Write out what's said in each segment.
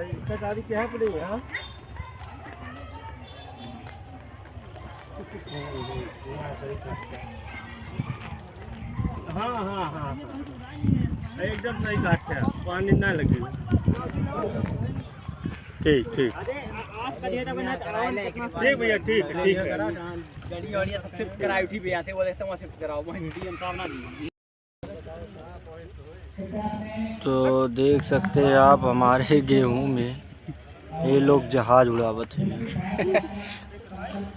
इसका तारीख क्या पड़ेगी? हाँ हाँ हाँ एकदम सही बात है, पानी ना लगेगा। ठीक ठीक ठीक भैया, ठीक ठीक है। तो देख सकते हैं आप हमारे गेहूं में ये लोग जहाज उड़ावत है।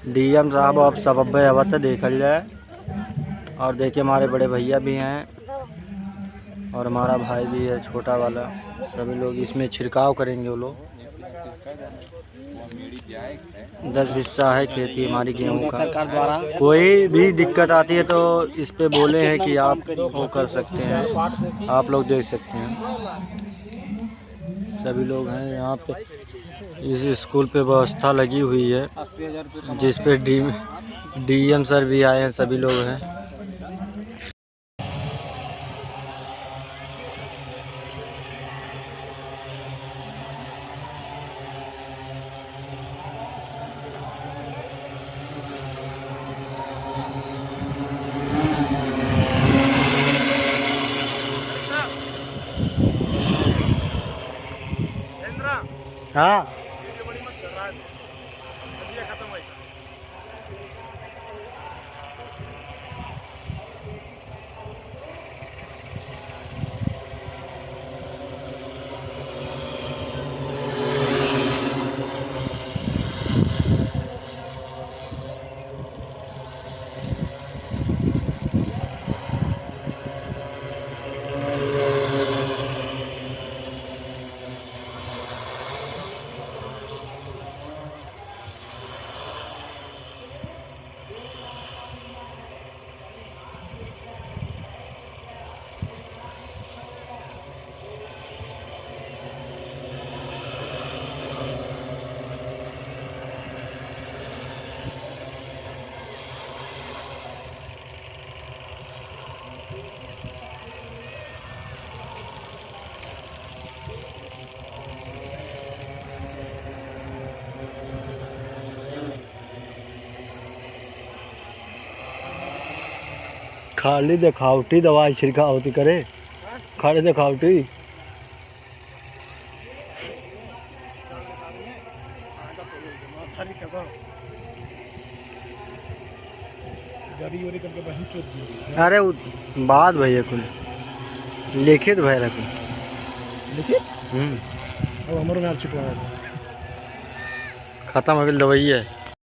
डीएम साहब अब सब आवत है, देखल जाए। और देखिए हमारे बड़े भैया भी हैं और हमारा भाई भी है छोटा वाला। सभी लोग इसमें छिड़काव करेंगे। वो लोग 10 हिस्सा है खेती हमारी गेहूं का। सरकार द्वारा कोई भी दिक्कत आती है तो इस पे बोले हैं कि आप वो कर सकते हैं। आप लोग देख सकते हैं सभी लोग हैं यहाँ पे। इस स्कूल पे व्यवस्था लगी हुई है जिस पे डीएम सर भी आए हैं, सभी लोग हैं। हाँ खाली दिखावटी दवाई छिड़काव होती करे, खाली दिखावटी। अरे बात भैया कुल लिखित भैया लिखित अब हमारे खत्म हो गई दवाई है।